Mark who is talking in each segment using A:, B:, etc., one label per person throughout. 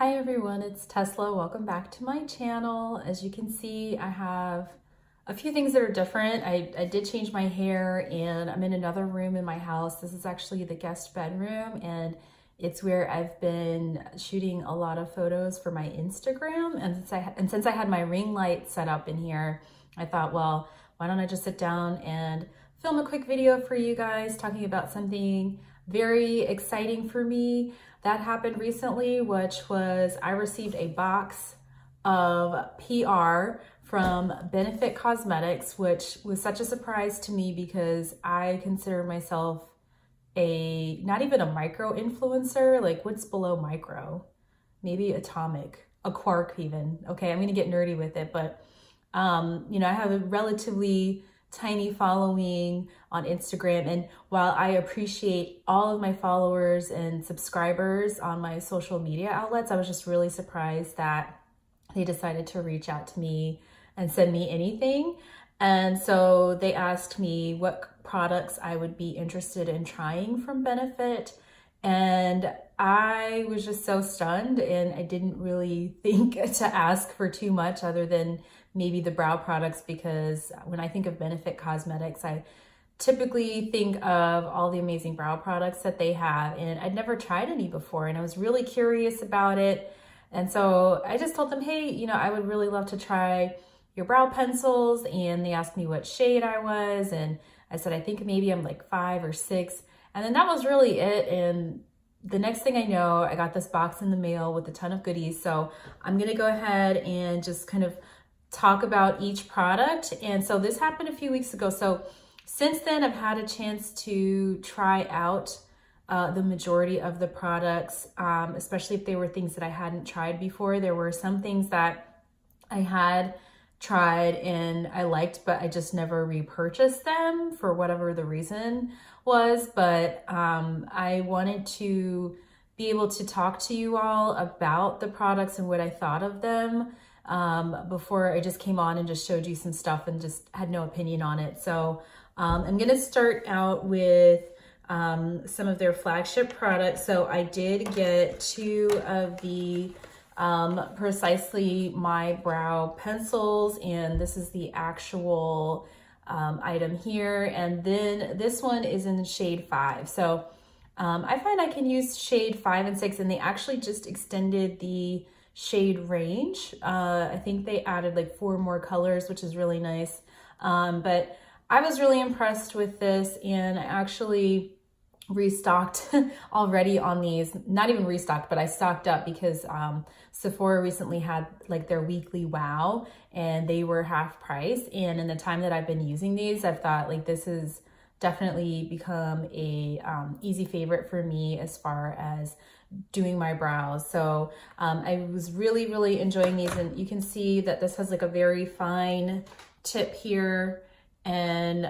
A: Hi everyone, it's Tesla. Welcome back to my channel. As you can see, I have a few things that are different. I did change my hair and I'm in another room in my house. This is actually the guest bedroom and it's where I've been shooting a lot of photos for my Instagram. And since I had my ring light set up in here, I thought, well, why don't I just sit down and film a quick video for you guys talking about something very exciting for me that happened recently, which was I received a box of PR from Benefit Cosmetics, which was such a surprise to me because I consider myself not even a micro influencer. Like, what's below micro? Maybe atomic, a quark even. Okay, I'm gonna get nerdy with it, but I have a relatively tiny following on Instagram, and while I appreciate all of my followers and subscribers on my social media outlets, I was just really surprised that they decided to reach out to me and send me anything. And so they asked me what products I would be interested in trying from Benefit, and I was just so stunned, and I didn't really think to ask for too much other than maybe the brow products, because when I think of Benefit Cosmetics, I typically think of all the amazing brow products that they have, and I'd never tried any before, and I was really curious about it. And so I just told them, hey, I would really love to try your brow pencils, and they asked me what shade I was, and I said, I think maybe I'm like 5 or 6, and then that was really it. And the next thing I know, I got this box in the mail with a ton of goodies. So I'm gonna go ahead and just kind of talk about each product. And so this happened a few weeks ago. So since then, I've had a chance to try out the majority of the products, especially if they were things that I hadn't tried before. There were some things that I had tried and I liked, but I just never repurchased them for whatever the reason was. But I wanted to be able to talk to you all about the products and what I thought of them before I just came on and just showed you some stuff and just had no opinion on it. So I'm gonna start out with some of their flagship products. So I did get 2 of the Precisely My Brow pencils, and this is the actual item here. And then this one is in shade 5. So I find I can use shade 5 and 6, and they actually just extended the shade range. I think they added like 4 more colors, which is really nice. But I was really impressed with this, and I actually restocked already on these. Not even restocked, but I stocked up because Sephora recently had like their weekly wow, and they were half price. And in the time that I've been using these, I've thought like this is definitely become a easy favorite for me as far as doing my brows. So I was really enjoying these, and you can see that this has like a very fine tip here, and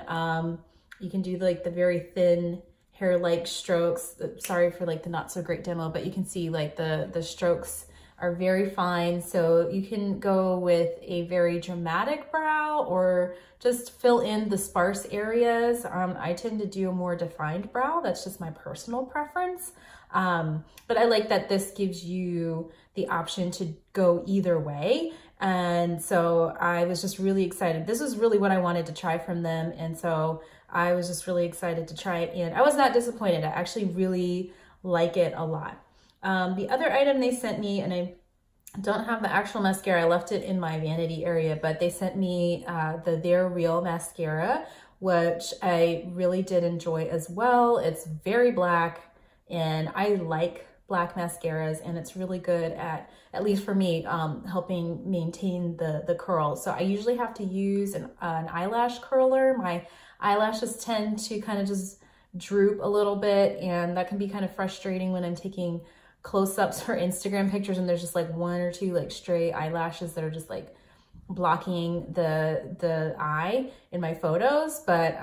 A: you can do like the very thin hair-like strokes. Sorry for like the not so great demo, but you can see like the strokes are very fine. So you can go with a very dramatic brow or just fill in the sparse areas. I tend to do a more defined brow. That's just my personal preference. But I like that this gives you the option to go either way. And so I was just really excited. This was really what I wanted to try from them. And so I was just really excited to try it, and I was not disappointed. I actually really like it a lot. The other item they sent me, and I don't have the actual mascara, I left it in my vanity area, but they sent me the They're Real mascara, which I really did enjoy as well. It's very black, and I like black mascaras, and it's really good at least for me, helping maintain the curls. So I usually have to use an eyelash curler. My eyelashes tend to kind of just droop a little bit, and that can be kind of frustrating when I'm taking close-ups for Instagram pictures and there's just like 1 or 2 like stray eyelashes that are just like blocking the eye in my photos. But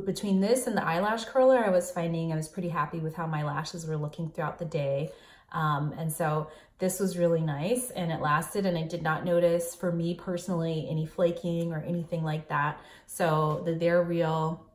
A: between this and the eyelash curler, I was finding I was pretty happy with how my lashes were looking throughout the day. And so this was really nice, and it lasted, and I did not notice, for me personally, any flaking or anything like that. So the They're Real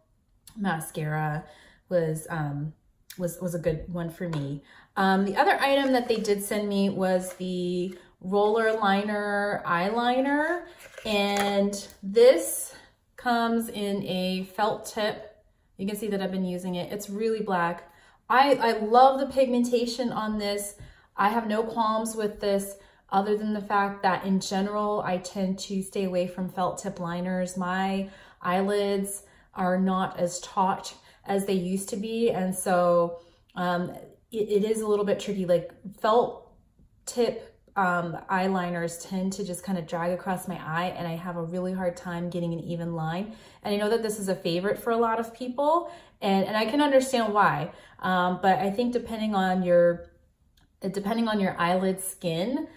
A: mascara was a good one for me. The other item that they did send me was the roller liner eyeliner, and this comes in a felt tip. You can see that I've been using it. It's really black. I love the pigmentation on this. I have no qualms with this other than the fact that in general, I tend to stay away from felt tip liners. My eyelids are not as taut as they used to be, and so it is a little bit tricky. Like felt tip eyeliners tend to just kind of drag across my eye, and I have a really hard time getting an even line. And I know that this is a favorite for a lot of people, and I can understand why. But I think depending on your eyelid skin,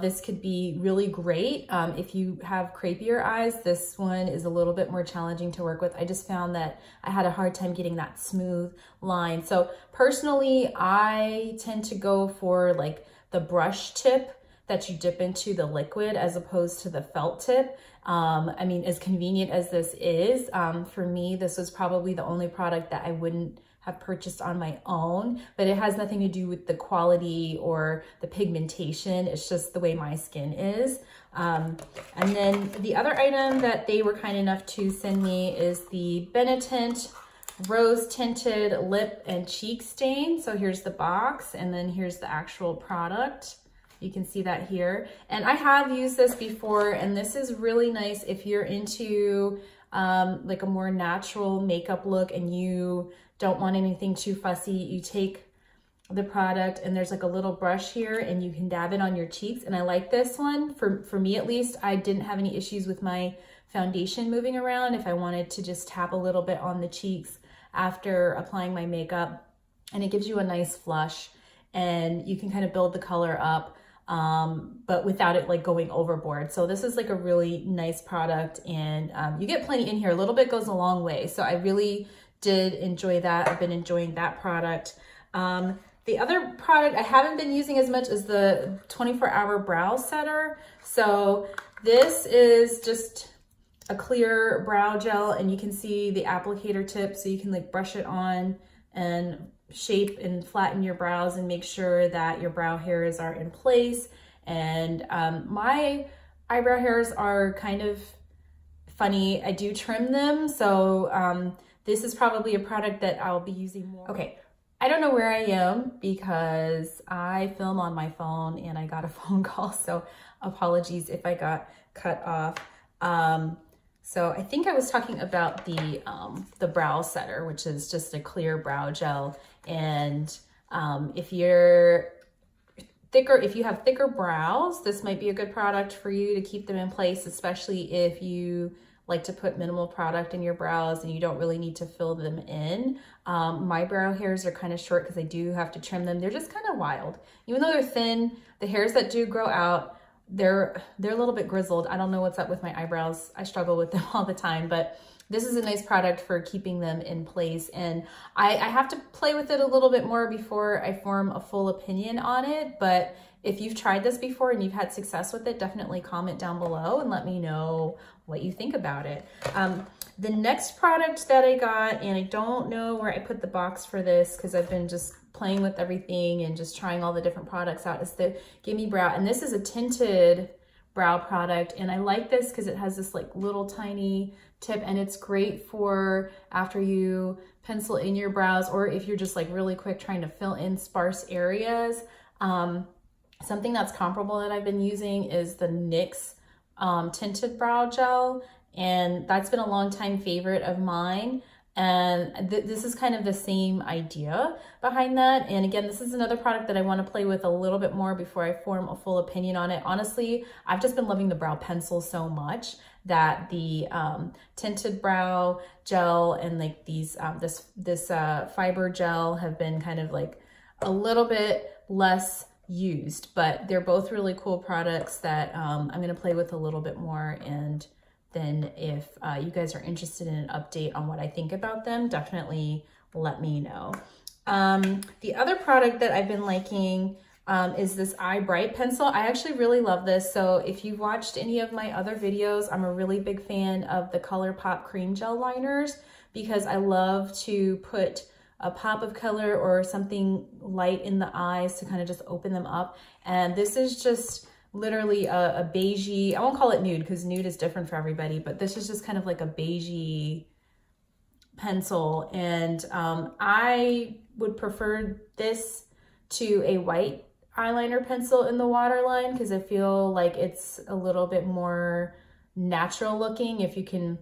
A: this could be really great. If you have crepier eyes, this one is a little bit more challenging to work with. I just found that I had a hard time getting that smooth line. So personally, I tend to go for like the brush tip that you dip into the liquid as opposed to the felt tip. I mean, as convenient as this is, for me, this was probably the only product that I wouldn't have purchased on my own, but it has nothing to do with the quality or the pigmentation. It's just the way my skin is. And then the other item that they were kind enough to send me is the Benetint Rose Tinted Lip and Cheek Stain. So here's the box, and then here's the actual product. You can see that here. And I have used this before, and this is really nice if you're into like a more natural makeup look and you don't want anything too fussy. You take the product and there's like a little brush here and you can dab it on your cheeks. And I like this one. For me at least, I didn't have any issues with my foundation moving around if I wanted to just tap a little bit on the cheeks after applying my makeup. And it gives you a nice flush and you can kind of build the color up, but without it like going overboard. So this is like a really nice product, and you get plenty in here. A little bit goes a long way. So I really did enjoy that. I've been enjoying that product. The other product I haven't been using as much is the 24-hour brow setter. So this is just a clear brow gel, and you can see the applicator tip, so you can like brush it on and shape and flatten your brows and make sure that your brow hairs are in place. And my eyebrow hairs are kind of funny. I do trim them, so this is probably a product that I'll be using more. Okay, I don't know where I am because I film on my phone and I got a phone call, so apologies if I got cut off. So I think I was talking about the brow setter, which is just a clear brow gel. And if you have thicker brows, this might be a good product for you to keep them in place, especially if you like to put minimal product in your brows and you don't really need to fill them in. My brow hairs are kind of short because I do have to trim them. They're just kind of wild. Even though they're thin, the hairs that do grow out, they're a little bit grizzled. I don't know what's up with my eyebrows. I struggle with them all the time, but this is a nice product for keeping them in place. And I have to play with it a little bit more before I form a full opinion on it. But if you've tried this before and you've had success with it, definitely comment down below and let me know what you think about it. The next product that I got, and I don't know where I put the box for this because I've been just playing with everything and just trying all the different products out, is the Gimme Brow. And this is a tinted brow product. And I like this because it has this like little tiny tip, and it's great for after you pencil in your brows, or if you're just like really quick trying to fill in sparse areas. Something that's comparable that I've been using is the NYX tinted brow gel, and that's been a long time favorite of mine. And this is kind of the same idea behind that. And again, this is another product that I want to play with a little bit more before I form a full opinion on it. Honestly, I've just been loving the brow pencil so much that the tinted brow gel and like these this fiber gel have been kind of like a little bit less used, but they're both really cool products that I'm going to play with a little bit more. And then if you guys are interested in an update on what I think about them, definitely let me know. The other product that I've been liking is this Eye Bright pencil. I actually really love this. So if you've watched any of my other videos, I'm a really big fan of the ColourPop cream gel liners because I love to put a pop of color or something light in the eyes to kind of just open them up. And this is just literally a beigey, I won't call it nude because nude is different for everybody, but this is just kind of like a beigey pencil. And I would prefer this to a white eyeliner pencil in the waterline because I feel like it's a little bit more natural looking, if you can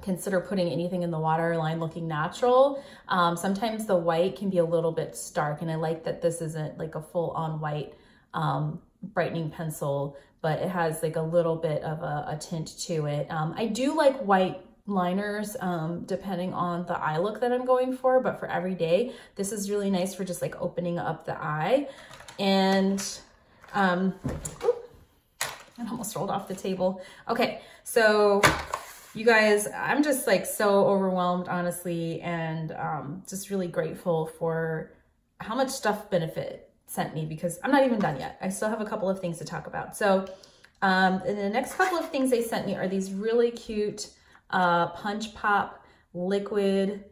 A: consider putting anything in the waterline looking natural. Sometimes the white can be a little bit stark, and I like that this isn't like a full-on white brightening pencil, but it has like a little bit of a tint to it. I do like white liners depending on the eye look that I'm going for, but for every day, this is really nice for just like opening up the eye. And I almost rolled off the table. Okay, so you guys, I'm just like so overwhelmed, honestly, and just really grateful for how much stuff Benefit sent me, because I'm not even done yet. I still have a couple of things to talk about. So and the next couple of things they sent me are these really cute Punch Pop liquid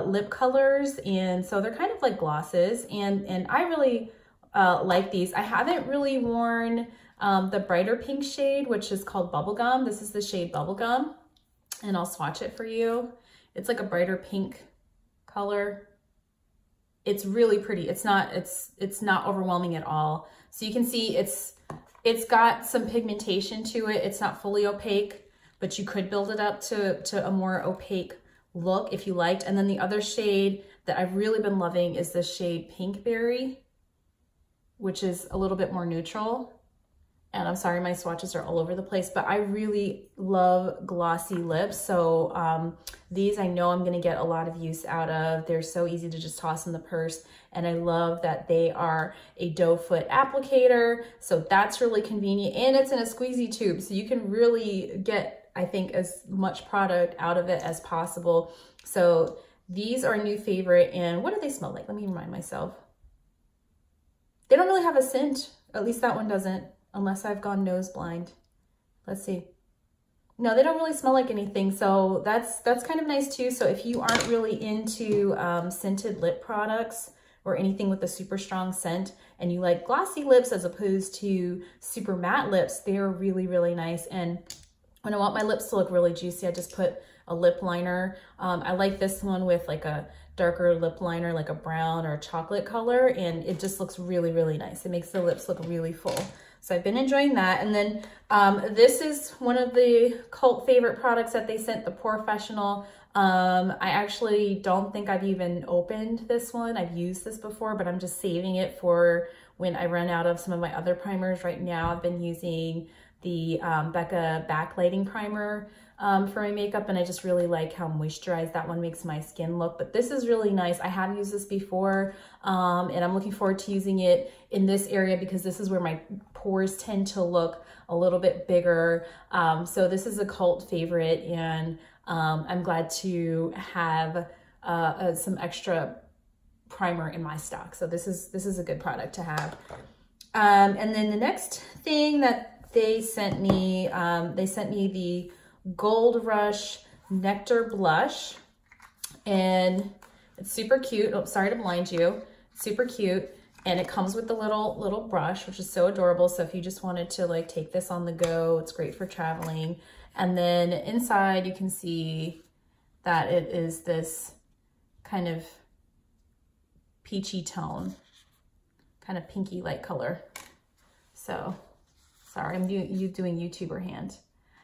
A: lip colors. And so they're kind of like glosses, and I really like these. I haven't really worn the brighter pink shade, which is called Bubblegum. This is the shade Bubblegum, and I'll swatch it for you. It's like a brighter pink color. It's really pretty. It's not overwhelming at all. So you can see it's got some pigmentation to it. It's not fully opaque, but you could build it up to a more opaque look if you liked. And then the other shade that I've really been loving is the shade Pink Berry, which is a little bit more neutral. And I'm sorry, my swatches are all over the place, but I really love glossy lips. So these I know I'm gonna get a lot of use out of. They're so easy to just toss in the purse. And I love that they are a doe foot applicator. So that's really convenient. And it's in a squeezy tube. So you can really get, I think, as much product out of it as possible. So these are a new favorite. And what do they smell like? Let me remind myself. They don't really have a scent. At least that one doesn't, unless I've gone nose blind. Let's see. No, they don't really smell like anything. So that's kind of nice too. So if you aren't really into scented lip products or anything with a super strong scent, and you like glossy lips as opposed to super matte lips, they're really, really nice. And when I want my lips to look really juicy, I just put a lip liner. I like this one with like a darker lip liner, like a brown or a chocolate color, and it just looks really, really nice. It makes the lips look really full. So I've been enjoying that. And then this is one of the cult favorite products that they sent, the Professional. I actually don't think I've even opened this one. I've used this before, but I'm just saving it for when I run out of some of my other primers. Right now I've been using the Becca Backlighting Primer for my makeup, and I just really like how moisturized that one makes my skin look. But this is really nice. I have used this before, and I'm looking forward to using it in this area because this is where my pores tend to look a little bit bigger. So this is a cult favorite, and I'm glad to have some extra primer in my stock. So this is a good product to have. And then the next thing that they sent me the Gold Rush Nectar Blush, and it's super cute. Oh, sorry to blind you. Super cute. And it comes with the little brush, which is so adorable. So if you just wanted to like take this on the go, it's great for traveling. And then inside you can see that it is this kind of peachy tone, kind of pinky light color. So sorry, I'm doing YouTuber hand.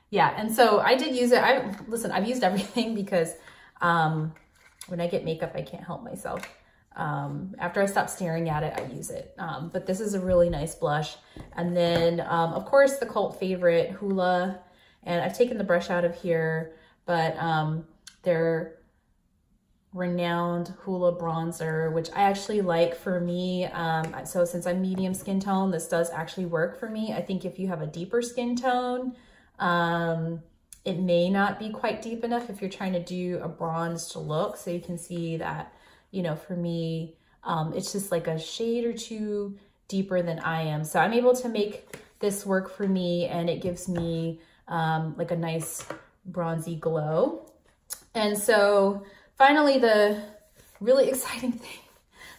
A: Yeah, and so I did use it. I've used everything because when I get makeup, I can't help myself. After I stop staring at it, I use it. But this is a really nice blush. And then, of course, the cult favorite, Hoola. And I've taken the brush out of here, but their Renowned Hoola Bronzer, which I actually like for me. So since I'm medium skin tone, this does actually work for me. I think if you have a deeper skin tone, it may not be quite deep enough if you're trying to do a bronzed look. So you can see that, you know, for me, it's just like a shade or two deeper than I am. So I'm able to make this work for me, and it gives me like a nice bronzy glow. And so finally, the really exciting thing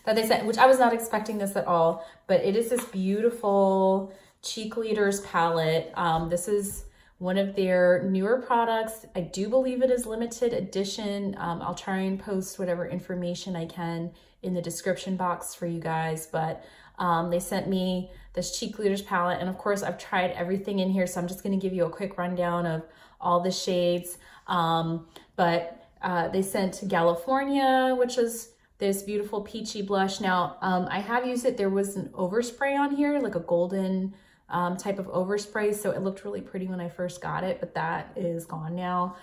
A: that they sent, which I was not expecting this at all, but it is this beautiful Cheek Leaders palette. This is one of their newer products. I do believe it is limited edition. I'll try and post whatever information I can in the description box for you guys, but they sent me this Cheek Leaders palette, and of course I've tried everything in here, so I'm just going to give you a quick rundown of all the shades. They sent California, which is this beautiful peachy blush. Now, I have used it. There was an overspray on here, like a golden type of overspray, so it looked really pretty when I first got it, but that is gone now.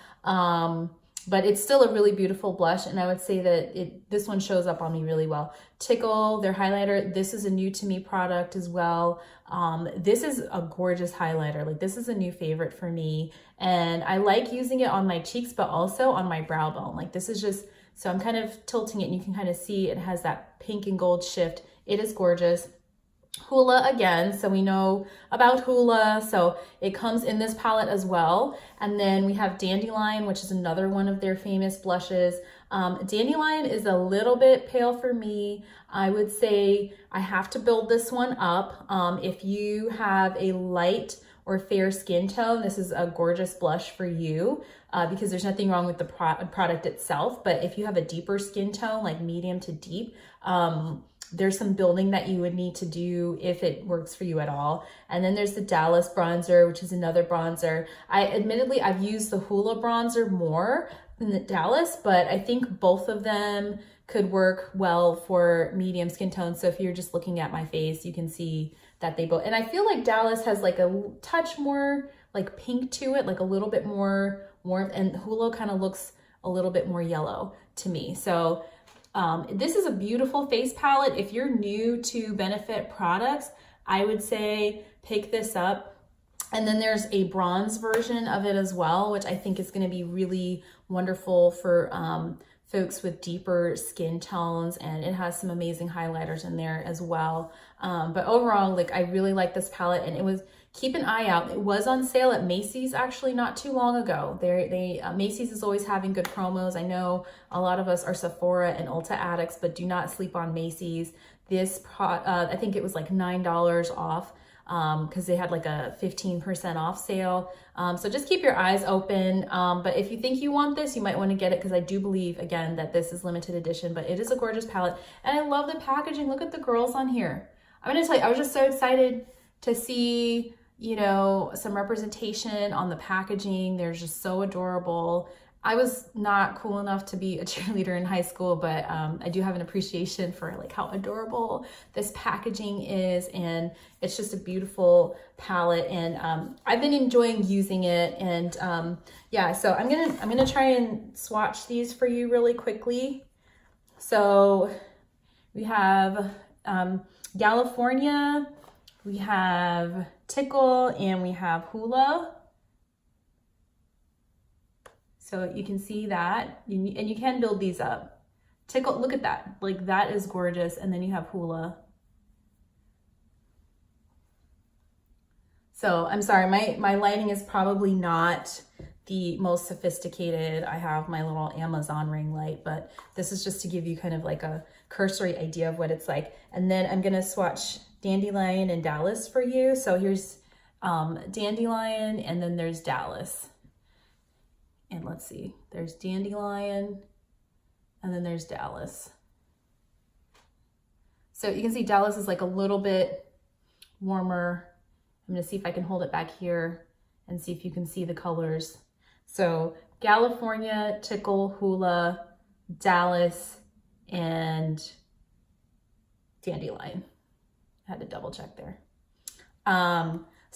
A: But it's still a really beautiful blush, and I would say that this one shows up on me really well. Tickle, their highlighter, this is a new to me product as well. This is a gorgeous highlighter. Like, this is a new favorite for me, and I like using it on my cheeks, but also on my brow bone. Like, this is just, so I'm kind of tilting it, and you can kind of see it has that pink and gold shift. It is gorgeous. Hoola again, so we know about Hoola, so it comes in this palette as well. And then we have Dandelion, which is another one of their famous blushes. Dandelion is a little bit pale for me. I would say I have to build this one up. If you have a light or fair skin tone, this is a gorgeous blush for you, because there's nothing wrong with the product itself. But if you have a deeper skin tone, like medium to deep, there's some building that you would need to do if it works for you at all. And then there's the Dallas bronzer, which is another bronzer. Admittedly, I've used the Hoola bronzer more than the Dallas, but I think both of them could work well for medium skin tone. So if you're just looking at my face, you can see that they both, and I feel like Dallas has like a touch more like pink to it, like a little bit more warmth, and Hoola kind of looks a little bit more yellow to me. So this is a beautiful face palette. If you're new to Benefit products, I would say pick this up. And then there's a bronze version of it as well, which I think is going to be really wonderful for folks with deeper skin tones, and it has some amazing highlighters in there as well. But overall, like, I really like this palette, and it was, keep an eye out. It was on sale at Macy's actually not too long ago. Macy's is always having good promos. I know a lot of us are Sephora and Ulta addicts, but do not sleep on Macy's. This, I think it was like $9 off, because they had like a 15% off sale. So just keep your eyes open. But if you think you want this, you might want to get it, because I do believe, again, that this is limited edition, but it is a gorgeous palette. And I love the packaging. Look at the girls on here. I'm going to tell you, I was just so excited to see, you know, some representation on the packaging. They're just so adorable. I was not cool enough to be a cheerleader in high school, but I do have an appreciation for like how adorable this packaging is, and it's just a beautiful palette, and I've been enjoying using it. And yeah, so I'm gonna try and swatch these for you really quickly. So we have California, we have Tickle, and we have Hoola. So you can see that, and you can build these up. Tickle, look at that, like that is gorgeous. And then you have Hoola. So I'm sorry, my lighting is probably not the most sophisticated. I have my little Amazon ring light, but this is just to give you kind of like a cursory idea of what it's like. And then I'm gonna swatch Dandelion and Dallas for you. So here's Dandelion, and then there's Dallas. And let's see, there's Dandelion, and then there's Dallas. So you can see Dallas is like a little bit warmer. I'm gonna see if I can hold it back here and see if you can see the colors. So California, Tickle, Hoola, Dallas, and Dandelion. I had to double check there.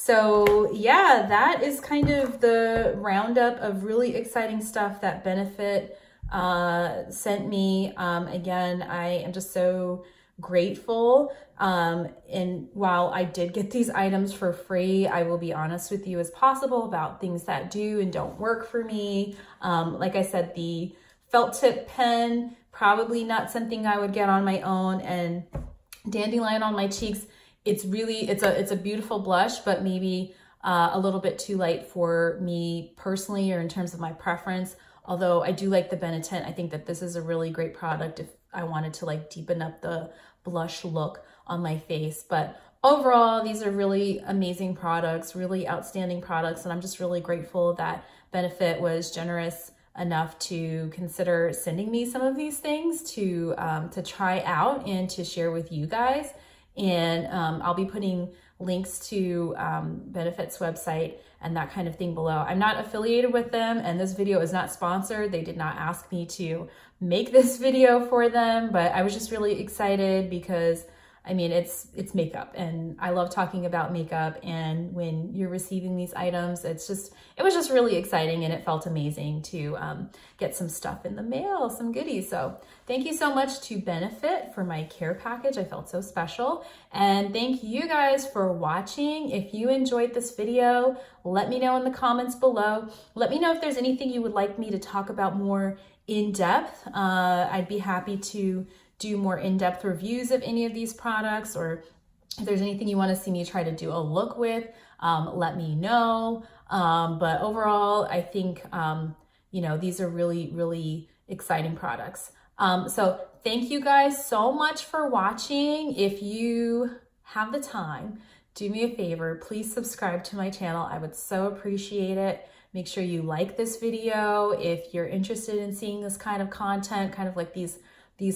A: So yeah, that is kind of the roundup of really exciting stuff that Benefit sent me. Again, I am just so grateful. And while I did get these items for free, I will be honest with you as possible about things that do and don't work for me. Like I said, the felt tip pen, probably not something I would get on my own, and Dandelion on my cheeks, it's a beautiful blush, but maybe a little bit too light for me personally, or in terms of my preference. Although I do like the Benetint. I think that this is a really great product I wanted to like deepen up the blush look on my face. But overall, these are really amazing products, really outstanding products. And I'm just really grateful that Benefit was generous enough to consider sending me some of these things to try out and to share with you guys. And I'll be putting links to Benefit's website and that kind of thing below. I'm not affiliated with them, and this video is not sponsored. They did not ask me to make this video for them, but I was just really excited because I mean, it's makeup, and I love talking about makeup. And when you're receiving these items, it was just really exciting, and it felt amazing to get some stuff in the mail, some goodies. So thank you so much to Benefit for my care package. I felt so special. And thank you guys for watching. If you enjoyed this video, let me know in the comments below. Let me know if there's anything you would like me to talk about more in depth. I'd be happy to do more in-depth reviews of any of these products, or if there's anything you want to see me try to do a look with, let me know. But overall, I think, you know, these are really, really exciting products. So thank you guys so much for watching. If you have the time, do me a favor, please subscribe to my channel. I would so appreciate it. Make sure you like this video. If you're interested in seeing this kind of content, kind of like these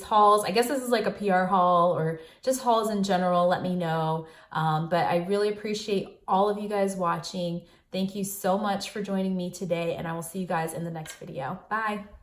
A: hauls. I guess this is like a PR haul or just hauls in general, let me know. But I really appreciate all of you guys watching. Thank you so much for joining me today, and I will see you guys in the next video. Bye.